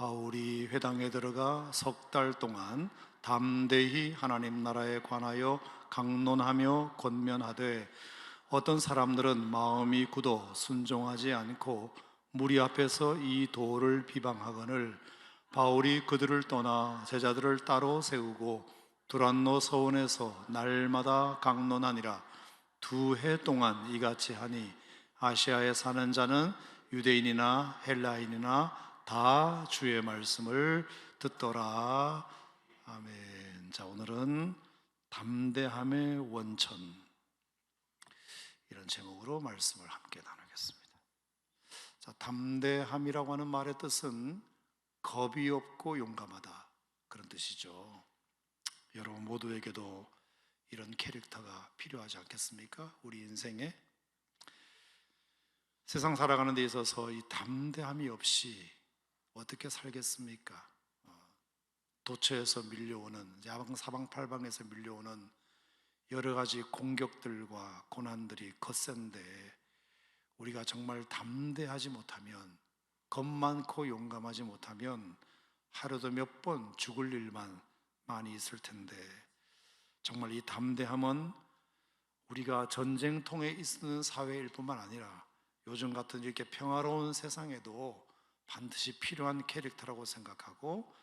바울이 회당에 들어가 석 달 동안 담대히 하나님 나라에 관하여 강론하며 권면하되 어떤 사람들은 마음이 굳어 순종하지 않고 무리 앞에서 이 도를 비방하거늘 바울이 그들을 떠나 제자들을 따로 세우고 두란노 서원에서 날마다 강론하니라. 2해 동안 이같이 하니 아시아에 사는 자는 유대인이나 헬라인이나 다 주의 말씀을 듣더라. 아멘. 자, 오늘은 담대함의 원천, 이런 제목으로 말씀을 함께 나누겠습니다. 자, 담대함이라고 하는 말의 뜻은 겁이 없고 용감하다, 그런 뜻이죠. 여러분 모두에게도 이런 캐릭터가 필요하지 않겠습니까? 우리 인생에 세상 살아가는 데 있어서 이 담대함이 없이 어떻게 살겠습니까? 도처에서 밀려오는, 사방팔방에서 밀려오는 여러 가지 공격들과 고난들이 거센데 우리가 정말 담대하지 못하면, 겁 많고 용감하지 못하면 하루도 몇 번 죽을 일만 많이 있을 텐데, 정말 이 담대함은 우리가 전쟁통에 있는 사회일 뿐만 아니라 요즘 같은 이렇게 평화로운 세상에도 반드시 필요한 캐릭터라고 생각하고,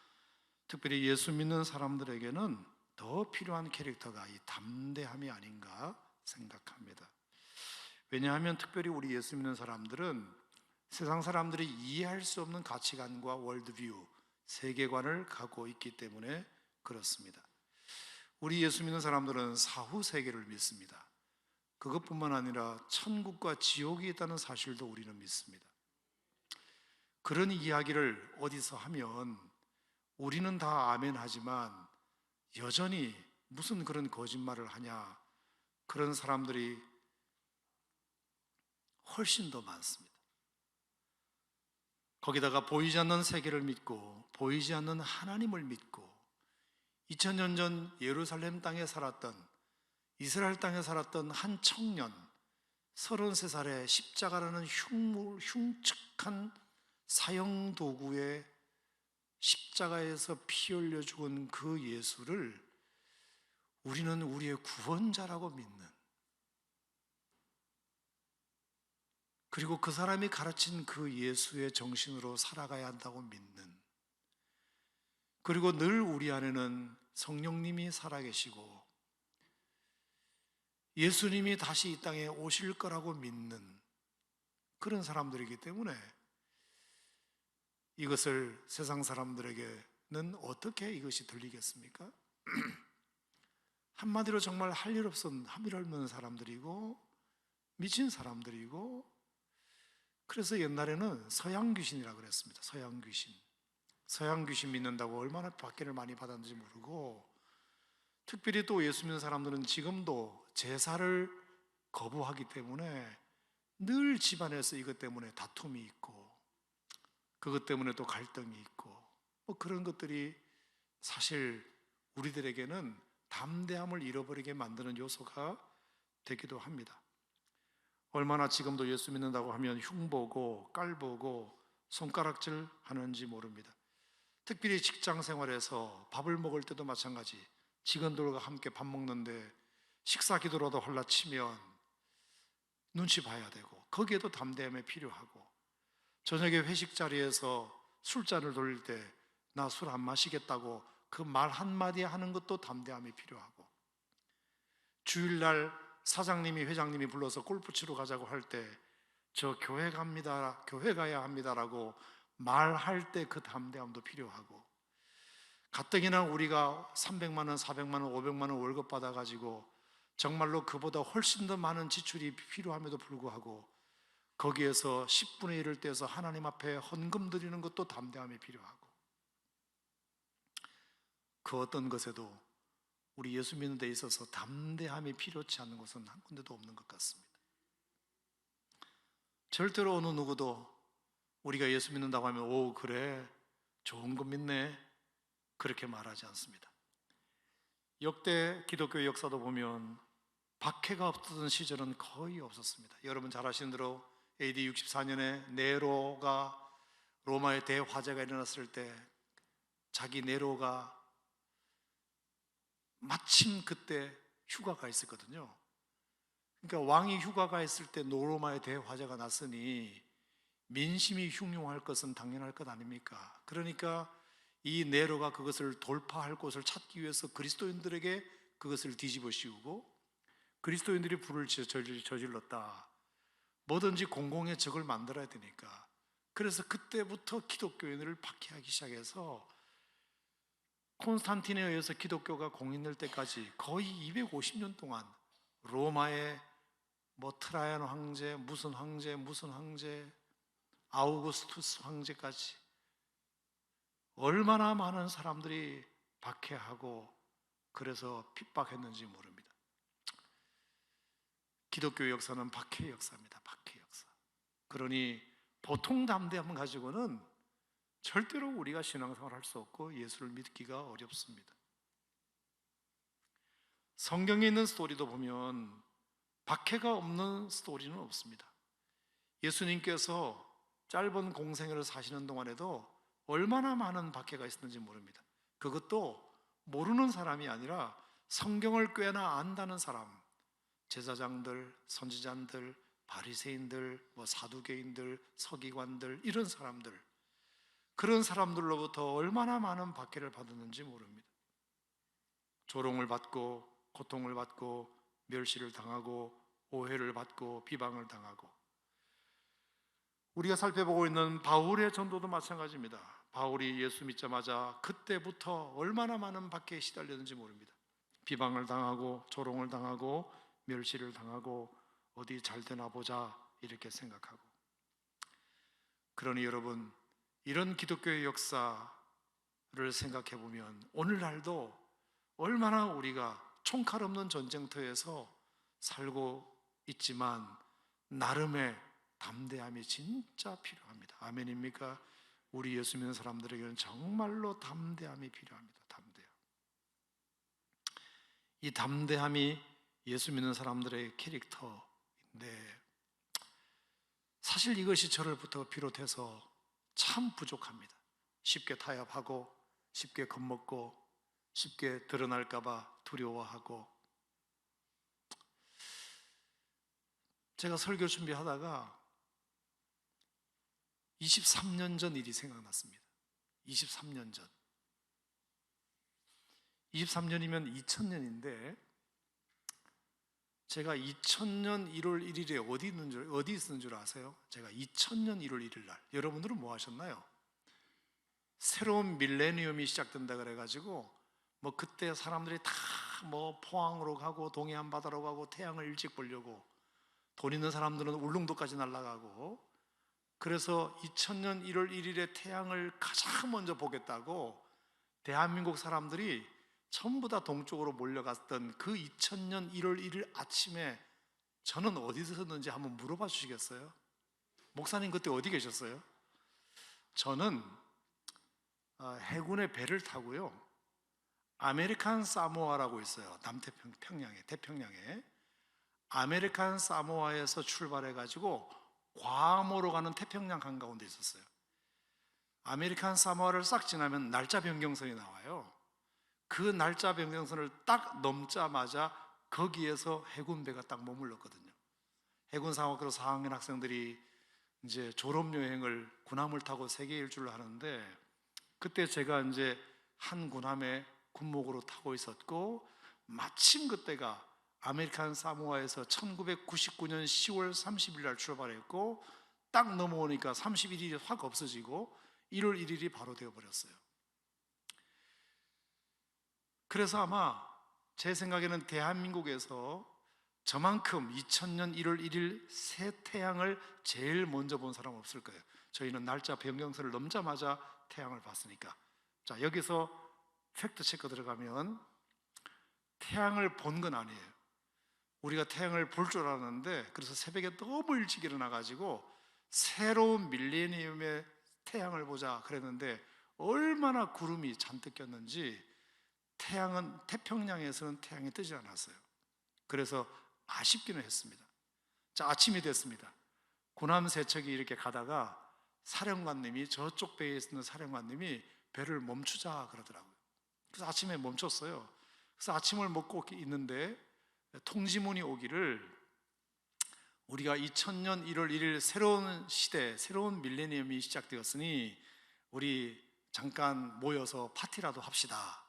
특별히 예수 믿는 사람들에게는 더 필요한 캐릭터가 이 담대함이 아닌가 생각합니다. 왜냐하면 특별히 우리 예수 믿는 사람들은 세상 사람들이 이해할 수 없는 가치관과 월드뷰, 세계관을 갖고 있기 때문에 그렇습니다. 우리 예수 믿는 사람들은 사후 세계를 믿습니다. 그것뿐만 아니라 천국과 지옥이 있다는 사실도 우리는 믿습니다. 그런 이야기를 어디서 하면 우리는 다 아멘 하지만 여전히 무슨 그런 거짓말을 하냐, 그런 사람들이 훨씬 더 많습니다. 거기다가 보이지 않는 세계를 믿고 보이지 않는 하나님을 믿고 2000년 전 예루살렘 땅에 살았던, 이스라엘 땅에 살았던 한 청년, 33살에 십자가라는 흉측한 사형 도구에 십자가에서 피 흘려 죽은 그 예수를 우리는 우리의 구원자라고 믿는, 그리고 그 사람이 가르친 그 예수의 정신으로 살아가야 한다고 믿는, 그리고 늘 우리 안에는 성령님이 살아계시고 예수님이 다시 이 땅에 오실 거라고 믿는 그런 사람들이기 때문에 이것을 세상 사람들에게는 어떻게 이것이 들리겠습니까? 한마디로 정말 할 일 없는 사람들이고 미친 사람들이고, 그래서 옛날에는 서양 귀신이라고 그랬습니다. 서양 귀신. 서양 귀신 믿는다고 얼마나 박해를 많이 받았는지 모르고, 특별히 또 예수 믿는 사람들은 지금도 제사를 거부하기 때문에 늘 집안에서 이것 때문에 다툼이 있고, 그것 때문에 또 갈등이 있고, 그런 것들이 사실 우리들에게는 담대함을 잃어버리게 만드는 요소가 되기도 합니다. 얼마나 지금도 예수 믿는다고 하면 흉보고 깔보고 손가락질 하는지 모릅니다. 특별히 직장 생활에서 밥을 먹을 때도 마찬가지, 직원들과 함께 밥 먹는데 식사 기도라도 헐라치면 눈치 봐야 되고, 거기에도 담대함이 필요하고, 저녁에 회식 자리에서 술잔을 돌릴 때 나 술 안 마시겠다고 그 말 한마디 하는 것도 담대함이 필요하고, 주일날 사장님이 회장님이 불러서 골프 치러 가자고 할 때 저 교회 갑니다, 교회 가야 합니다라고 말할 때 그 담대함도 필요하고, 가뜩이나 우리가 300만 원, 400만 원, 500만 원 월급 받아가지고 정말로 그보다 훨씬 더 많은 지출이 필요함에도 불구하고 거기에서 10분의 1을 떼서 하나님 앞에 헌금 드리는 것도 담대함이 필요하고, 그 어떤 것에도 우리 예수 믿는 데 있어서 담대함이 필요치 않는 것은 한 군데도 없는 것 같습니다. 절대로 어느 누구도 우리가 예수 믿는다고 하면 오 그래 좋은 거 믿네 그렇게 말하지 않습니다. 역대 기독교 역사도 보면 박해가 없었던 시절은 거의 없었습니다. 여러분 잘 아시는 대로 AD 64년에 네로가 로마의 대화재가 일어났을 때 자기 네로가 마침 그때 휴가가 있었거든요. 그러니까 왕이 휴가가 있을 때 로마의 대화재가 났으니 민심이 흉흉할 것은 당연할 것 아닙니까? 그러니까 이 네로가 그것을 돌파할 곳을 찾기 위해서 그리스도인들에게 그것을 뒤집어 씌우고, 그리스도인들이 불을 저질렀다. 뭐든지 공공의 적을 만들어야 되니까. 그래서 그때부터 기독교인을 박해하기 시작해서 콘스탄틴에 의해서 기독교가 공인될 때까지 거의 250년 동안 로마의 뭐 트라이안 황제, 무슨 황제, 무슨 황제, 아우구스투스 황제까지 얼마나 많은 사람들이 박해하고 그래서 핍박했는지 모릅니다. 기독교 역사는 박해 역사입니다. 박해 역사. 그러니 보통 담대함 가지고는 절대로 우리가 신앙생활을 할 수 없고 예수를 믿기가 어렵습니다. 성경에 있는 스토리도 보면 박해가 없는 스토리는 없습니다. 예수님께서 짧은 공생애를 사시는 동안에도 얼마나 많은 박해가 있었는지 모릅니다. 그것도 모르는 사람이 아니라 성경을 꽤나 안다는 사람, 제사장들, 선지자들, 바리새인들, 사두개인들, 서기관들, 이런 사람들, 그런 사람들로부터 얼마나 많은 박해를 받았는지 모릅니다. 조롱을 받고 고통을 받고 멸시를 당하고 오해를 받고 비방을 당하고, 우리가 살펴보고 있는 바울의 전도도 마찬가지입니다. 바울이 예수 믿자마자 그때부터 얼마나 많은 박해에 시달렸는지 모릅니다. 비방을 당하고 조롱을 당하고 멸시를 당하고 어디 잘 되나 보자 이렇게 생각하고. 그러니 여러분, 이런 기독교의 역사를 생각해 보면 오늘날도 얼마나 우리가 총칼 없는 전쟁터에서 살고 있지만 나름의 담대함이 진짜 필요합니다. 아멘입니까? 우리 예수 믿는 사람들에게는 정말로 담대함이 필요합니다. 담대함. 이 담대함이 예수 믿는 사람들의 캐릭터인데, 사실 이것이 저를부터 비롯해서 참 부족합니다. 쉽게 타협하고 쉽게 겁먹고 쉽게 드러날까 봐 두려워하고. 제가 설교 준비하다가 23년 전 일이 생각났습니다. 23년 전. 23년이면 2000년인데 제가 2000년 1월 1일에 어디 있었는 줄 아세요? 제가 2000년 1월 1일 날, 여러분들은 뭐 하셨나요? 새로운 밀레니엄이 시작된다 그래가지고 그때 사람들이 다 포항으로 가고 동해안 바다로 가고 태양을 일찍 보려고, 돈 있는 사람들은 울릉도까지 날아가고, 그래서 2000년 1월 1일에 태양을 가장 먼저 보겠다고 대한민국 사람들이 전부 다 동쪽으로 몰려갔던 그 2000년 1월 1일 아침에 저는 어디서 섰는지 한번 물어봐 주시겠어요? 목사님 그때 어디 계셨어요? 저는 해군의 배를 타고요, 아메리칸 사모아라고 있어요. 남태평양에, 태평양에 아메리칸 사모아에서 출발해가지고 괌으로 가는 태평양 한가운데 있었어요. 아메리칸 사모아를 싹 지나면 날짜 변경선이 나와요. 그 날짜 변경선을 딱 넘자마자 거기에서 해군배가 딱 머물렀거든요. 해군 상학교 4학년 학생들이 이제 졸업여행을 군함을 타고 세계 일주를 하는데, 그때 제가 이제 한 군함에 군목으로 타고 있었고, 마침 그때가 아메리칸 사모아에서 1999년 10월 30일 날 출발했고, 딱 넘어오니까 31일이 확 없어지고 1월 1일이 바로 되어버렸어요. 그래서 아마 제 생각에는 대한민국에서 저만큼 2000년 1월 1일 새 태양을 제일 먼저 본 사람 없을 거예요. 저희는 날짜 변경선을 넘자마자 태양을 봤으니까. 자, 여기서 팩트 체크 들어가면 태양을 본 건 아니에요. 우리가 태양을 볼 줄 알았는데, 그래서 새벽에 너무 일찍 일어나가지고 새로운 밀레니엄의 태양을 보자 그랬는데 얼마나 구름이 잔뜩 꼈는지 태평양에서는 태양이 뜨지 않았어요. 그래서 아쉽기는 했습니다. 자, 아침이 됐습니다. 군함 세척이 이렇게 가다가 사령관님이, 저쪽 배에 있는 사령관님이 배를 멈추자 그러더라고요. 그래서 아침에 멈췄어요. 그래서 아침을 먹고 있는데 통지문이 오기를, 우리가 2000년 1월 1일 새로운 시대, 새로운 밀레니엄이 시작되었으니 우리 잠깐 모여서 파티라도 합시다.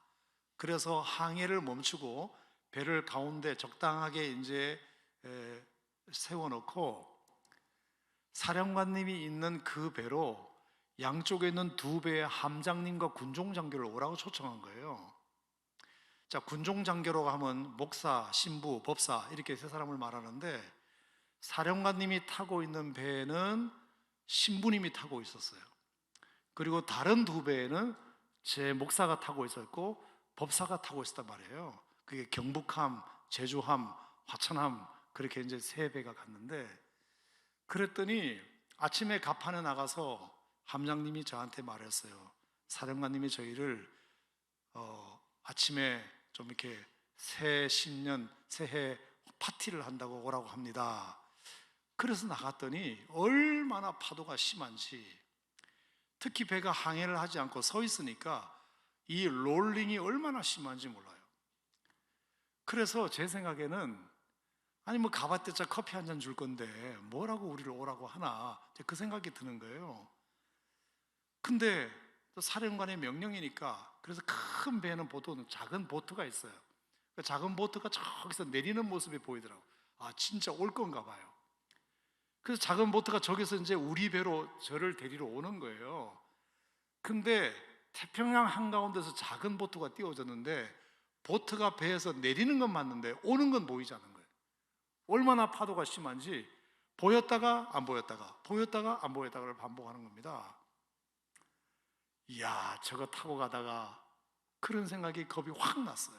그래서 항해를 멈추고 배를 가운데 적당하게 이제 세워놓고 사령관님이 있는 그 배로 양쪽에 있는 두 배의 함장님과 군종장교를 오라고 초청한 거예요. 자, 군종장교라고 하면 목사, 신부, 법사 이렇게 세 사람을 말하는데, 사령관님이 타고 있는 배에는 신부님이 타고 있었어요. 그리고 다른 두 배에는 제 목사가 타고 있었고 법사가 타고 있었단 말이에요. 그게 경북함, 제주함, 화천함, 그렇게 이제 세 배가 갔는데, 그랬더니 아침에 갑판에 나가서 함장님이 저한테 말했어요. 사령관님이 저희를 아침에 좀 이렇게 새 신년, 새해 파티를 한다고 오라고 합니다. 그래서 나갔더니 얼마나 파도가 심한지, 특히 배가 항해를 하지 않고 서 있으니까 이 롤링이 얼마나 심한지 몰라요. 그래서 제 생각에는, 아니 뭐 가봤자 커피 한 잔 줄 건데 뭐라고 우리를 오라고 하나, 그 생각이 드는 거예요. 근데 또 사령관의 명령이니까, 그래서 큰 배는 보통 작은 보트가 있어요. 그 작은 보트가 저기서 내리는 모습이 보이더라고요. 아, 진짜 올 건가 봐요. 그래서 작은 보트가 저기서 이제 우리 배로 저를 데리러 오는 거예요. 근데 태평양 한가운데서 작은 보트가 띄워졌는데, 보트가 배에서 내리는 건 맞는데 오는 건 보이지 않는 거예요. 얼마나 파도가 심한지 보였다가 안 보였다가, 보였다가 안 보였다가를 반복하는 겁니다. 이야, 저거 타고 가다가 그런 생각이, 겁이 확 났어요.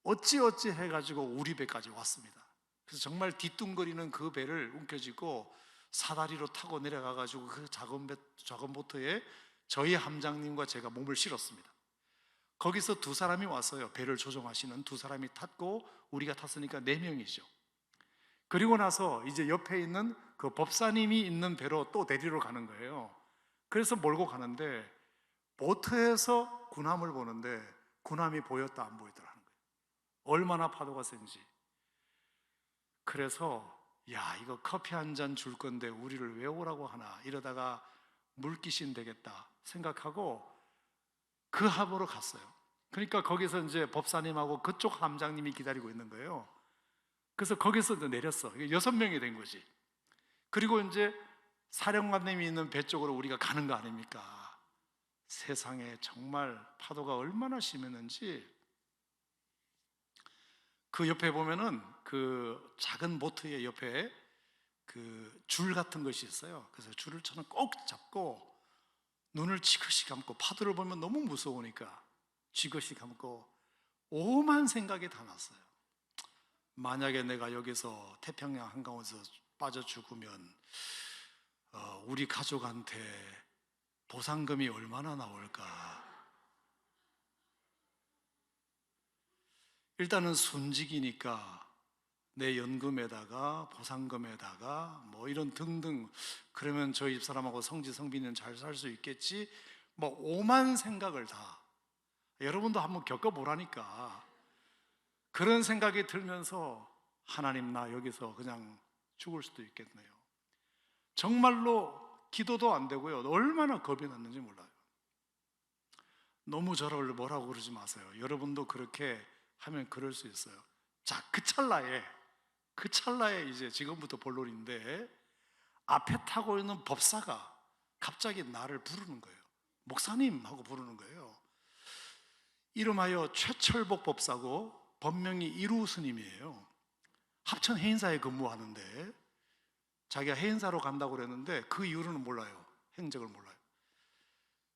어찌어찌 해가지고 우리 배까지 왔습니다. 그래서 정말 뒤뚱거리는 그 배를 움켜쥐고 사다리로 타고 내려가가지고 그 작은 보트에 저희 함장님과 제가 몸을 실었습니다. 거기서 두 사람이 왔어요. 배를 조종하시는 두 사람이 탔고 우리가 탔으니까 네 명이죠. 그리고 나서 이제 옆에 있는 그 법사님이 있는 배로 또 데리러 가는 거예요. 그래서 몰고 가는데, 보트에서 군함을 보는데 군함이 보였다 안 보였다 하는 거예요. 얼마나 파도가 센지. 그래서 야, 이거 커피 한 잔 줄 건데 우리를 왜 오라고 하나, 이러다가 물귀신 되겠다 생각하고 그 함으로 갔어요. 그러니까 거기서 이제 법사님하고 그쪽 함장님이 기다리고 있는 거예요. 그래서 거기서 이제 내렸어. 6명이 된 거지. 그리고 이제 사령관님이 있는 배 쪽으로 우리가 가는 거 아닙니까? 세상에 정말 파도가 얼마나 심했는지. 그 옆에 보면은 그 작은 보트의 옆에 그 줄 같은 것이 있어요. 그래서 줄을 저는 꼭 잡고 눈을 지그시 감고, 파도를 보면 너무 무서우니까 지그시 감고 오만 생각이 다 났어요. 만약에 내가 여기서 태평양 한가운데서 빠져 죽으면 우리 가족한테 보상금이 얼마나 나올까? 일단은 순직이니까 내 연금에다가 보상금에다가 뭐 이런 등등, 그러면 저희 집사람하고 성지성비는 잘 살 수 있겠지, 뭐 오만 생각을 다, 여러분도 한번 겪어보라니까. 그런 생각이 들면서 하나님, 나 여기서 그냥 죽을 수도 있겠네요. 정말로 기도도 안 되고요. 얼마나 겁이 났는지 몰라요. 너무 저를 뭐라고 그러지 마세요. 여러분도 그렇게 하면 그럴 수 있어요. 자, 그 찰나에 이제 지금부터 본론인데, 앞에 타고 있는 법사가 갑자기 나를 부르는 거예요. 목사님 하고 부르는 거예요. 이름하여 최철복 법사고 법명이 이루 스님이에요. 합천 해인사에 근무하는데 자기가 해인사로 간다고 그랬는데 그 이유는 몰라요. 행적을 몰라요.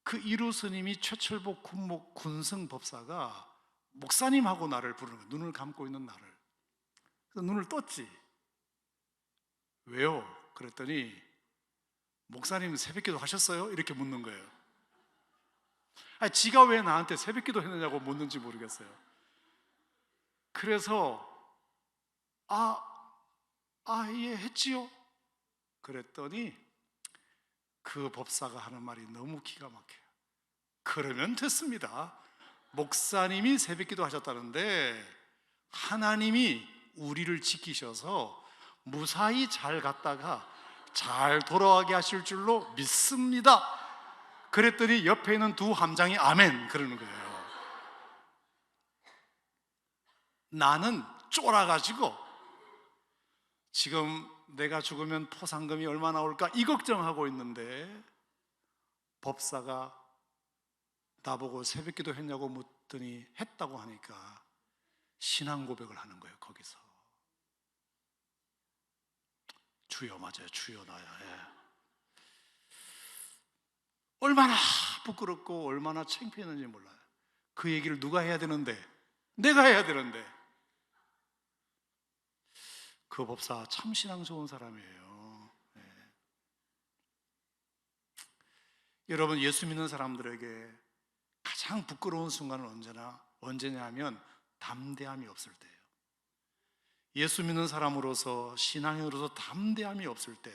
그 이루 스님이 최철복 군목 군승 법사가 목사님하고 나를 부르는 거예요. 눈을 감고 있는 나를. 그래서 눈을 떴지. 왜요? 그랬더니 목사님 새벽기도 하셨어요? 이렇게 묻는 거예요. 아니, 지가 왜 나한테 새벽기도 했느냐고 묻는지 모르겠어요. 그래서 예, 했지요. 그랬더니 그 법사가 하는 말이 너무 기가 막혀요. 그러면 됐습니다. 목사님이 새벽기도 하셨다는데 하나님이 우리를 지키셔서 무사히 잘 갔다가 잘 돌아가게 하실 줄로 믿습니다. 그랬더니 옆에 있는 두 함장이 아멘 그러는 거예요. 나는 쫄아가지고 지금 내가 죽으면 포상금이 얼마 나올까 이 걱정하고 있는데 법사가 나보고 새벽기도 했냐고 묻더니 했다고 하니까 신앙 고백을 하는 거예요. 거기서 주여, 맞아요, 주여 나야. 예. 얼마나 부끄럽고 얼마나 창피했는지 몰라요. 그 얘기를 누가 해야 되는데, 내가 해야 되는데. 그 법사 참 신앙 좋은 사람이에요. 예. 여러분, 예수 믿는 사람들에게 가장 부끄러운 순간은 언제냐 하면 담대함이 없을 때예요. 예수 믿는 사람으로서, 신앙인으로서 담대함이 없을 때,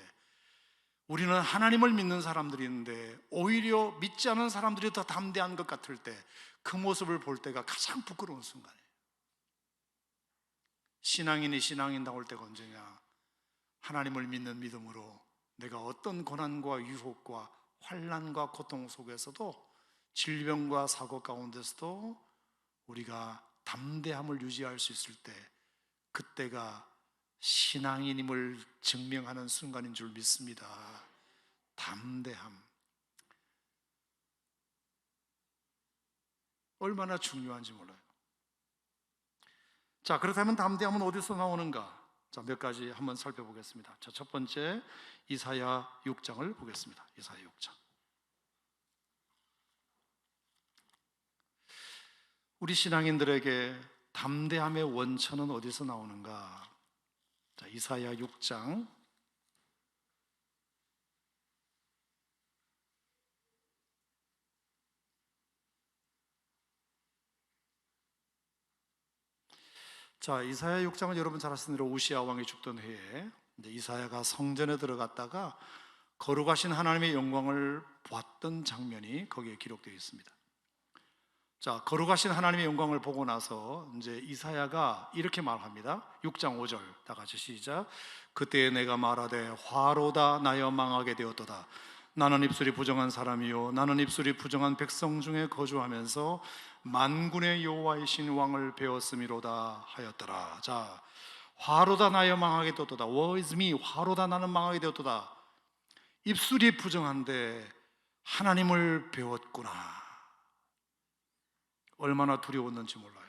우리는 하나님을 믿는 사람들인데 오히려 믿지 않은 사람들이 더 담대한 것 같을 때, 그 모습을 볼 때가 가장 부끄러운 순간이에요. 신앙인이 신앙인다울 때가 언제냐? 하나님을 믿는 믿음으로 내가 어떤 고난과 유혹과 환난과 고통 속에서도, 질병과 사고 가운데서도 우리가 담대함을 유지할 수 있을 때, 그때가 신앙인임을 증명하는 순간인 줄 믿습니다. 담대함. 얼마나 중요한지 몰라요. 자, 그렇다면 담대함은 어디서 나오는가? 자, 몇 가지 한번 살펴보겠습니다. 자, 첫 번째, 이사야 6장을 보겠습니다. 이사야 6장. 우리 신앙인들에게 담대함의 원천은 어디서 나오는가? 자, 이사야 6장 6장은 여러분 잘 아시는 대로 우시아 왕이 죽던 해에 이제 이사야가 성전에 들어갔다가 거룩하신 하나님의 영광을 보았던 장면이 거기에 기록되어 있습니다. 자, 거룩하신 하나님의 영광을 보고 나서 이제 이사야가 이렇게 말합니다. 6장 5절 다 같이 시작. 그때 내가 말하되 화로다 나여 망하게 되었도다. 나는 입술이 부정한 사람이요 나는 입술이 부정한 백성 중에 거주하면서 만군의 여호와이신 왕을 배웠음이로다 하였더라. 자, 화로다 나여 망하게 되었도다. Woe is me. 화로다 나는 망하게 되었도다. 입술이 부정한데 하나님을 배웠구나. 얼마나 두려웠는지 몰라요.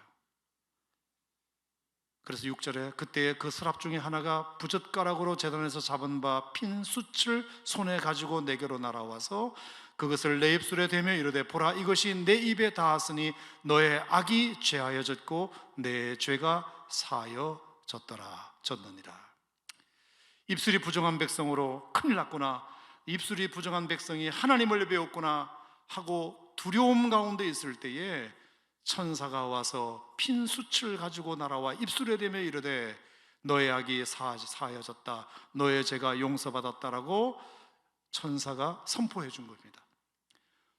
그래서 6절에 그때 그 서랍 중에 하나가 부젓가락으로 제단에서 잡은 바 핀 숯을 손에 가지고 내게로 날아와서 그것을 내 입술에 대며 이르되 보라 이것이 내 입에 닿았으니 너의 악이 죄하여졌고 내 죄가 사하여졌느니라. 입술이 부정한 백성으로 큰일 났구나, 입술이 부정한 백성이 하나님을 배웠구나 하고 두려움 가운데 있을 때에 천사가 와서 핀 숯을 가지고 날아와 입술에 대며 이르되 너의 악이 사하여졌다, 너의 죄가 용서받았다라고 천사가 선포해 준 겁니다.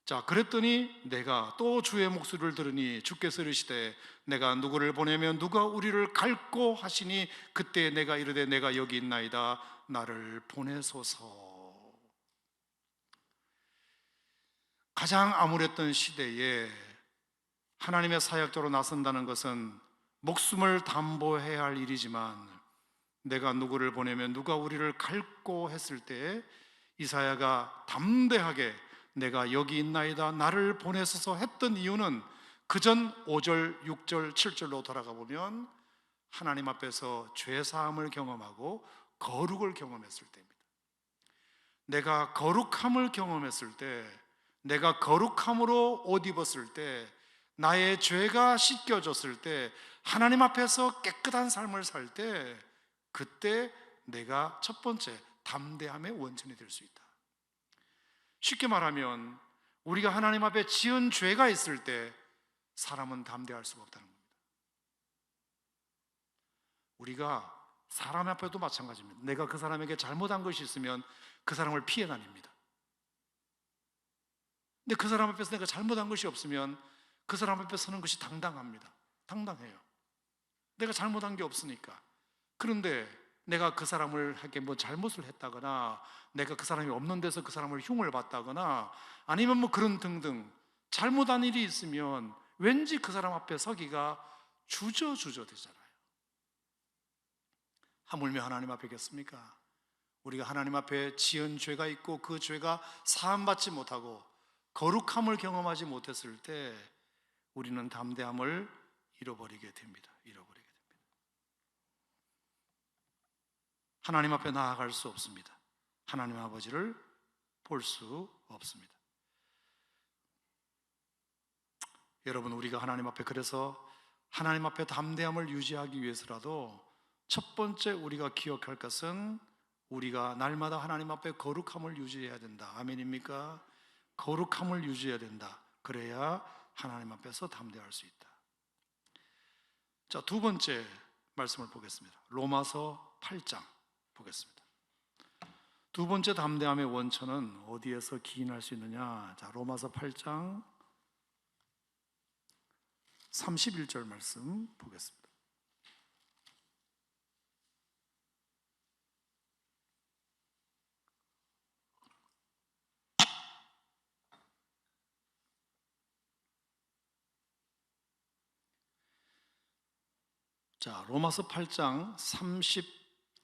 자, 그랬더니 내가 또 주의 목소리를 들으니 주께서 이르시되 내가 누구를 보내면 누가 우리를 갈고 하시니 그때 내가 이르되 내가 여기 있나이다, 나를 보내소서. 가장 암울했던 시대에 하나님의 사역자로 나선다는 것은 목숨을 담보해야 할 일이지만 내가 누구를 보내면 누가 우리를 갈고 했을 때 이사야가 담대하게 내가 여기 있나이다, 나를 보내소서 했던 이유는 그전 5절, 6절, 7절로 돌아가 보면 하나님 앞에서 죄사함을 경험하고 거룩을 경험했을 때입니다. 내가 거룩함을 경험했을 때, 내가 거룩함으로 옷 입었을 때, 나의 죄가 씻겨졌을 때, 하나님 앞에서 깨끗한 삶을 살 때, 그때 내가 첫 번째 담대함의 원천이 될 수 있다. 쉽게 말하면 우리가 하나님 앞에 지은 죄가 있을 때 사람은 담대할 수가 없다는 겁니다. 우리가 사람 앞에도 마찬가지입니다. 내가 그 사람에게 잘못한 것이 있으면 그 사람을 피해 다닙니다. 근데 그 사람 앞에서 내가 잘못한 것이 없으면 그 사람 앞에 서는 것이 당당합니다. 당당해요. 내가 잘못한 게 없으니까. 그런데 내가 그 사람을 하게 뭐 잘못을 했다거나 내가 그 사람이 없는 데서 그 사람을 흉을 봤다거나 아니면 뭐 그런 등등 잘못한 일이 있으면 왠지 그 사람 앞에 서기가 주저주저 되잖아요. 하물며 하나님 앞에겠습니까? 우리가 하나님 앞에 지은 죄가 있고 그 죄가 사함받지 못하고 거룩함을 경험하지 못했을 때 우리는 담대함을 잃어버리게 됩니다. 하나님 앞에 나아갈 수 없습니다. 하나님 아버지를 볼 수 없습니다. 여러분, 우리가 하나님 앞에, 그래서 하나님 앞에 담대함을 유지하기 위해서라도 첫 번째 우리가 기억할 것은 우리가 날마다 하나님 앞에 거룩함을 유지해야 된다. 아멘입니까? 거룩함을 유지해야 된다. 그래야 하나님 앞에서 담대할 수 있다. 자, 두 번째 말씀을 보겠습니다. 로마서 8장 보겠습니다. 두 번째 담대함의 원천은 어디에서 기인할 수 있느냐? 자, 로마서 8장 31절 말씀 보겠습니다. 자, 로마서 8장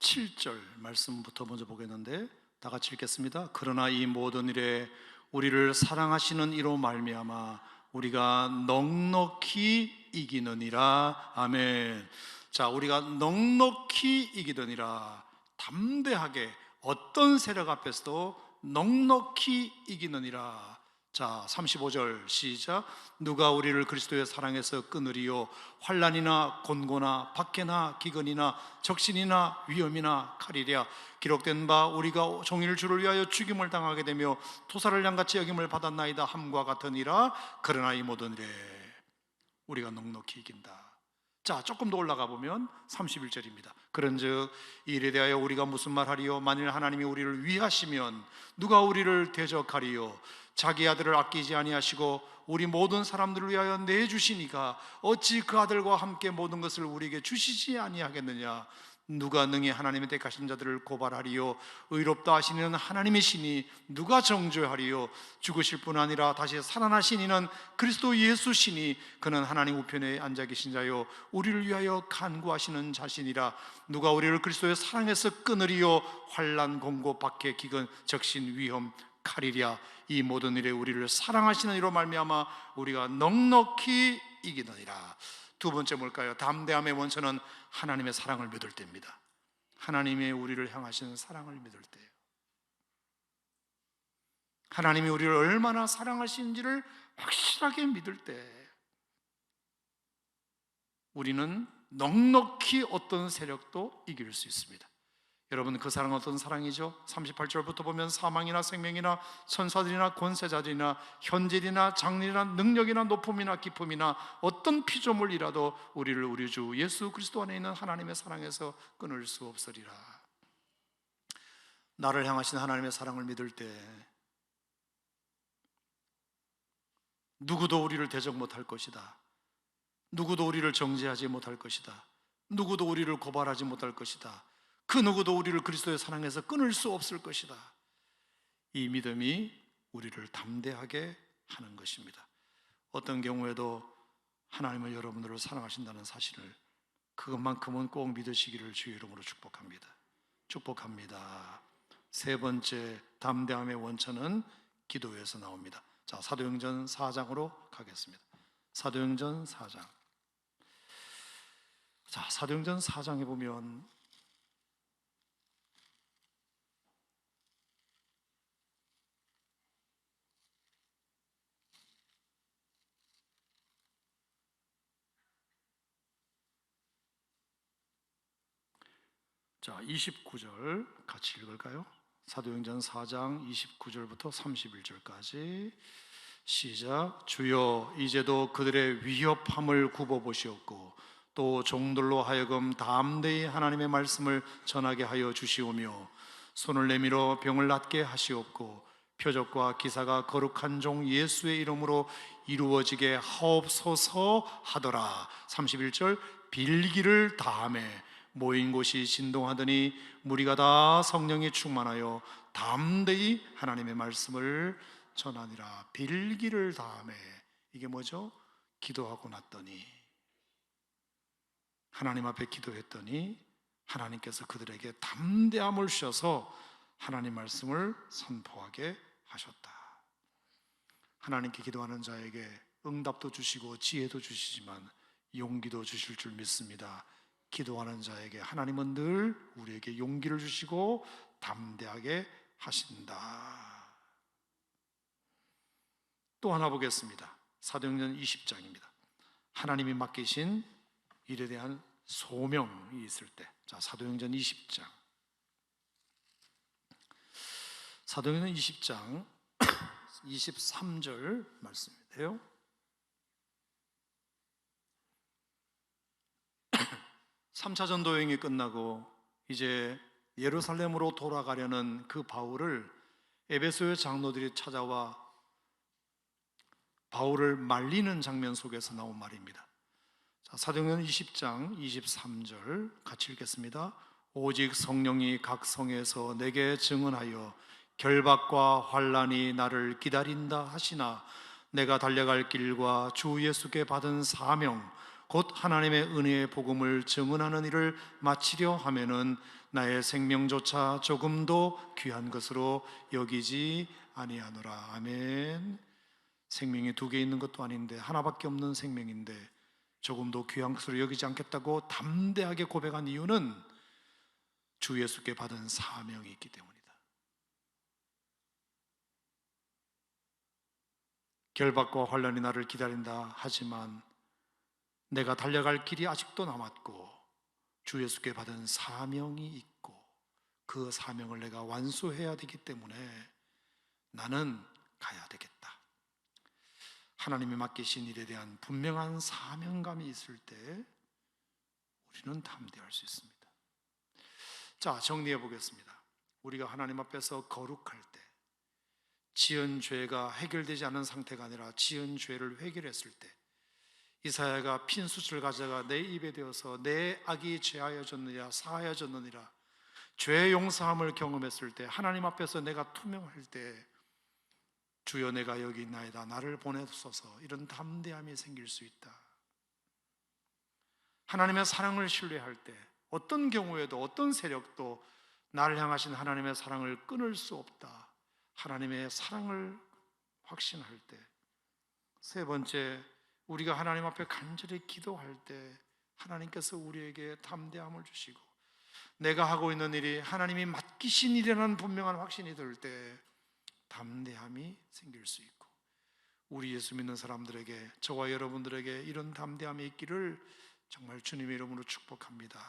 37절 말씀부터 먼저 보겠는데 다 같이 읽겠습니다. 그러나 이 모든 일에 우리를 사랑하시는 이로 말미암아 우리가 넉넉히 이기느니라. 아멘. 자, 우리가 넉넉히 이기느니라. 담대하게 어떤 세력 앞에서도 넉넉히 이기느니라. 자, 35절 시작. 누가 우리를 그리스도의 사랑에서 끊으리요? 환난이나 곤고나 박해나 기근이나 적신이나 위험이나 칼이랴. 기록된 바 우리가 종일 주를 위하여 죽임을 당하게 되며 토사를 양같이 여김을 받았나이다 함과 같으니라. 그러나 이 모든 일에 우리가 넉넉히 이긴다. 자, 조금 더 올라가 보면 31절입니다. 그런즉 이 일에 대하여 우리가 무슨 말하리요? 만일 하나님이 우리를 위하시면 누가 우리를 대적하리요? 자기 아들을 아끼지 아니하시고 우리 모든 사람들을 위하여 내주시니까 어찌 그 아들과 함께 모든 것을 우리에게 주시지 아니하겠느냐? 누가 능히 하나님의 택하신 자들을 고발하리요? 의롭다 하시는 하나님이시니 누가 정죄하리요? 죽으실 뿐 아니라 다시 살아나신 이는 그리스도 예수시니 그는 하나님 우편에 앉아 계신 자요 우리를 위하여 간구하시는 자신이라. 누가 우리를 그리스도의 사랑에서 끊으리요? 환난 공고 박해 기근 적신 위험 칼이랴. 이 모든 일에 우리를 사랑하시는 이로 말미암아 우리가 넉넉히 이기느니라. 두 번째 뭘까요? 담대함의 원천은 하나님의 사랑을 믿을 때입니다. 하나님의 우리를 향하시는 사랑을 믿을 때예요. 하나님이 우리를 얼마나 사랑하시는지를 확실하게 믿을 때 우리는 넉넉히 어떤 세력도 이길 수 있습니다. 여러분, 그 사랑은 어떤 사랑이죠? 38절부터 보면 사망이나 생명이나 천사들이나 권세자들이나 현질이나 장리나 능력이나 높음이나 기쁨이나 어떤 피조물이라도 우리를 우리 주 예수 그리스도 안에 있는 하나님의 사랑에서 끊을 수 없으리라. 나를 향하신 하나님의 사랑을 믿을 때 누구도 우리를 대적 못할 것이다. 누구도 우리를 정죄하지 못할 것이다. 누구도 우리를 고발하지 못할 것이다. 그 누구도 우리를 그리스도의 사랑에서 끊을 수 없을 것이다. 이 믿음이 우리를 담대하게 하는 것입니다. 어떤 경우에도 하나님은 여러분들을 사랑하신다는 사실을 그것만큼은 꼭 믿으시기를 주의 이름으로 축복합니다. 축복합니다. 세 번째 담대함의 원천은 기도에서 나옵니다. 자, 사도행전 4장으로 가겠습니다. 사도행전 4장. 자, 사도행전 4장에 보면 자, 29절 같이 읽을까요? 사도행전 4장 29절부터 31절까지 시작. 주여, 이제도 그들의 위협함을 굽어보시옵고 또 종들로 하여금 담대히 하나님의 말씀을 전하게 하여 주시오며 손을 내밀어 병을 낫게 하시옵고 표적과 기사가 거룩한 종 예수의 이름으로 이루어지게 하옵소서 하더라. 31절 빌기를 다하매 모인 곳이 진동하더니 무리가 다 성령이 충만하여 담대히 하나님의 말씀을 전하니라. 빌기를 다하매, 이게 뭐죠? 기도하고 났더니, 하나님 앞에 기도했더니 하나님께서 그들에게 담대함을 주셔서 하나님 말씀을 선포하게 하셨다. 하나님께 기도하는 자에게 응답도 주시고 지혜도 주시지만 용기도 주실 줄 믿습니다. 기도하는 자에게 하나님은 늘 우리에게 용기를 주시고 담대하게 하신다. 또 하나 보겠습니다. 사도행전 20장입니다. 하나님이 맡기신 일에 대한 소명이 있을 때, 자, 사도행전 20장. 사도행전 20장 23절 말씀인데요. 삼차 전도 여행이 끝나고 이제 예루살렘으로 돌아가려는 그 바울을 에베소의 장로들이 찾아와 바울을 말리는 장면 속에서 나온 말입니다. 자, 사도행전 20장 23절 같이 읽겠습니다. 오직 성령이 각 성에서 내게 증언하여 결박과 환난이 나를 기다린다 하시나 내가 달려갈 길과 주 예수께 받은 사명 곧 하나님의 은혜의 복음을 증언하는 일을 마치려 하면은 나의 생명조차 조금도 귀한 것으로 여기지 아니하노라. 아멘. 생명이 두 개 있는 것도 아닌데 하나밖에 없는 생명인데 조금도 귀한 것으로 여기지 않겠다고 담대하게 고백한 이유는 주 예수께 받은 사명이 있기 때문이다. 결박과 환난이 나를 기다린다 하지만 내가 달려갈 길이 아직도 남았고 주 예수께 받은 사명이 있고 그 사명을 내가 완수해야 되기 때문에 나는 가야 되겠다. 하나님이 맡기신 일에 대한 분명한 사명감이 있을 때 우리는 담대할 수 있습니다. 자, 정리해 보겠습니다. 우리가 하나님 앞에서 거룩할 때, 지은 죄가 해결되지 않은 상태가 아니라 지은 죄를 해결했을 때, 이사야가 핀수를 가져가 내 입에 대어서 내 악이 죄하여졌느냐 사하여졌느니라, 죄 용서함을 경험했을 때, 하나님 앞에서 내가 투명할 때 주여 내가 여기 있나이다 나를 보내소서, 이런 담대함이 생길 수 있다. 하나님의 사랑을 신뢰할 때 어떤 경우에도 어떤 세력도 나를 향하신 하나님의 사랑을 끊을 수 없다. 하나님의 사랑을 확신할 때. 세 번째, 우리가 하나님 앞에 간절히 기도할 때 하나님께서 우리에게 담대함을 주시고 내가 하고 있는 일이 하나님이 맡기신 일이라는 분명한 확신이 들 때 담대함이 생길 수 있고, 우리 예수 믿는 사람들에게, 저와 여러분들에게 이런 담대함이 있기를 정말 주님의 이름으로 축복합니다.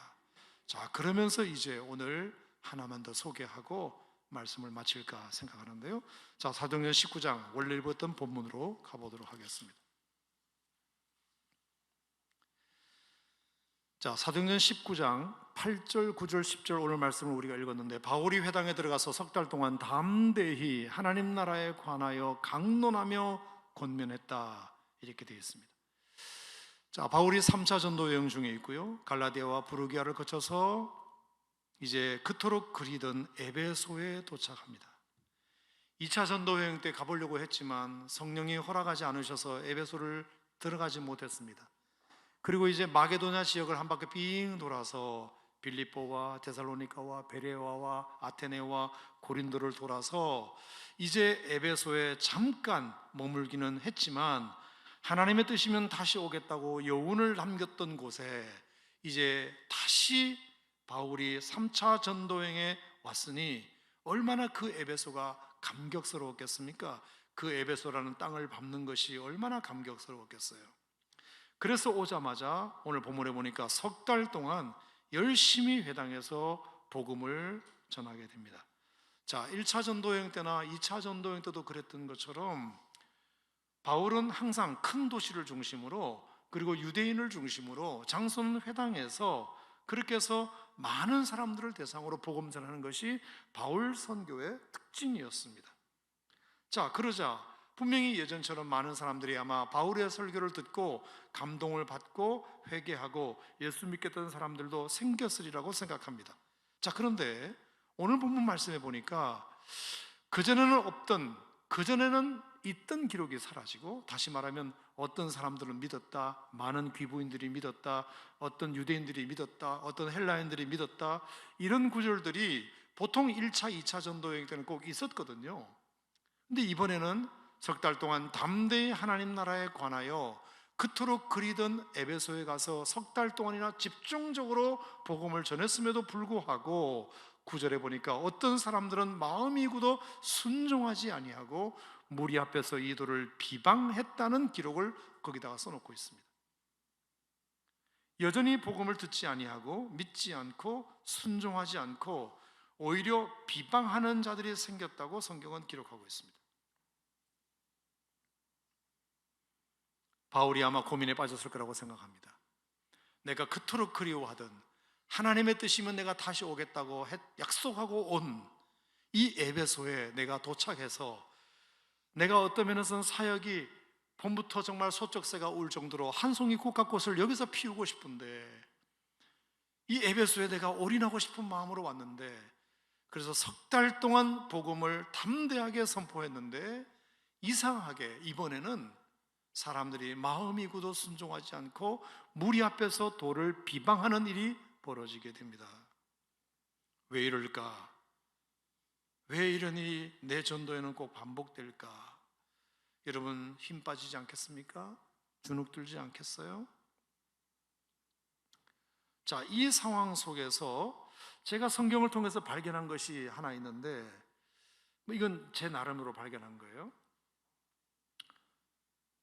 자, 그러면서 이제 오늘 하나만 더 소개하고 말씀을 마칠까 생각하는데요. 자, 사도행전 19장 원래 읽었던 본문으로 가보도록 하겠습니다. 자, 사도행전 19장 8절, 9절, 10절 오늘 말씀을 우리가 읽었는데, 바울이 회당에 들어가서 석 달 동안 담대히 하나님 나라에 관하여 강론하며 권면했다, 이렇게 되어 있습니다. 자, 바울이 3차 전도 여행 중에 있고요, 갈라디아와 부르기아를 거쳐서 이제 그토록 그리던 에베소에 도착합니다. 2차 전도 여행 때 가보려고 했지만 성령이 허락하지 않으셔서 에베소를 들어가지 못했습니다. 그리고 이제 마게도냐 지역을 한 바퀴 빙 돌아서 빌립보와 데살로니가와 베레아와 아테네와 고린도를 돌아서 이제 에베소에 잠깐 머물기는 했지만 하나님의 뜻이면 다시 오겠다고 여운을 남겼던 곳에 이제 다시 바울이 3차 전도행에 왔으니 얼마나 그 에베소가 감격스러웠겠습니까? 그 에베소라는 땅을 밟는 것이 얼마나 감격스러웠겠어요. 그래서 오자마자 오늘 본문에 보니까 석 달 동안 열심히 회당에서 복음을 전하게 됩니다. 자, 1차 전도여행 때나 2차 전도여행 때도 그랬던 것처럼 바울은 항상 큰 도시를 중심으로 그리고 유대인을 중심으로 장선 회당에서 그렇게 해서 많은 사람들을 대상으로 복음 전하는 것이 바울 선교의 특징이었습니다. 자, 그러자 분명히 예전처럼 많은 사람들이 아마 바울의 설교를 듣고 감동을 받고 회개하고 예수 믿겠다는 사람들도 생겼으리라고 생각합니다. 자, 그런데 오늘 본문 말씀해 보니까 그전에는 없던, 그전에는 있던 기록이 사라지고, 다시 말하면 어떤 사람들은 믿었다, 많은 귀부인들이 믿었다, 어떤 유대인들이 믿었다, 어떤 헬라인들이 믿었다, 이런 구절들이 보통 1차, 2차 전도 여행 때는 꼭 있었거든요. 근데 이번에는 석 달 동안 담대히 하나님 나라에 관하여 그토록 그리던 에베소에 가서 석 달 동안이나 집중적으로 복음을 전했음에도 불구하고 9절에 보니까 어떤 사람들은 마음이 굳어 순종하지 아니하고 무리 앞에서 이도를 비방했다는 기록을 거기다가 써놓고 있습니다. 여전히 복음을 듣지 아니하고 믿지 않고 순종하지 않고 오히려 비방하는 자들이 생겼다고 성경은 기록하고 있습니다. 바울이 아마 고민에 빠졌을 거라고 생각합니다. 내가 그토록 그리워하던 하나님의 뜻이면 내가 다시 오겠다고 약속하고 온 이 에베소에 내가 도착해서 내가 어떤 면에서는 사역이 봄부터 정말 소쩍새가 올 정도로 한 송이 국화꽃을 여기서 피우고 싶은데 이 에베소에 내가 올인하고 싶은 마음으로 왔는데, 그래서 석 달 동안 복음을 담대하게 선포했는데 이상하게 이번에는 사람들이 마음이 굳어 순종하지 않고 무리 앞에서 도를 비방하는 일이 벌어지게 됩니다. 왜 이럴까? 왜 이런 일이 내 전도에는 꼭 반복될까? 여러분 힘 빠지지 않겠습니까? 주눅 들지 않겠어요? 자, 이 상황 속에서 제가 성경을 통해서 발견한 것이 하나 있는데, 이건 제 나름으로 발견한 거예요.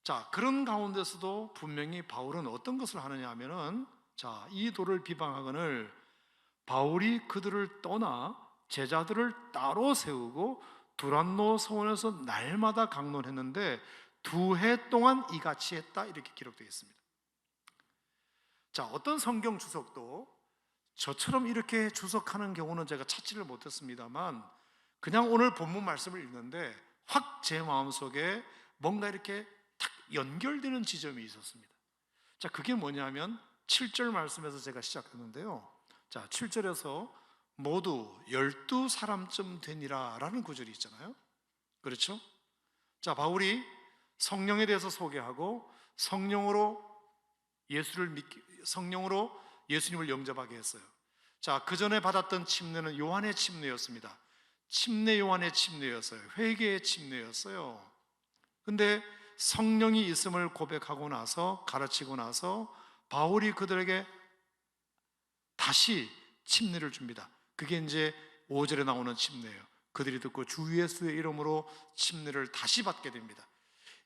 자, 그런 가운데서도 분명히 바울은 어떤 것을 하느냐 하면은, 자, 이 도를 비방하거늘 바울이 그들을 떠나 제자들을 따로 세우고 두란노 서원에서 날마다 강론했는데 2해 동안 이같이 했다, 이렇게 기록되어 있습니다. 자, 어떤 성경 주석도 저처럼 이렇게 주석하는 경우는 제가 찾지를 못했습니다만, 그냥 오늘 본문 말씀을 읽는데 확 제 마음속에 뭔가 이렇게 탁 연결되는 지점이 있었습니다. 자, 그게 뭐냐면 7절 말씀에서 제가 시작했는데요. 자, 7절에서 모두 12사람쯤 되니라 라는 구절이 있잖아요. 그렇죠? 자, 바울이 성령에 대해서 소개하고 성령으로 예수님을 영접하게 했어요. 자, 그 전에 받았던 침례는 요한의 침례였습니다. 침례 요한의 침례였어요. 회개의 침례였어요. 근데 성령이 있음을 고백하고 나서, 가르치고 나서 바울이 그들에게 다시 침례를 줍니다. 그게 이제 5절에 나오는 침례예요. 그들이 듣고 주 예수의 이름으로 침례를 다시 받게 됩니다.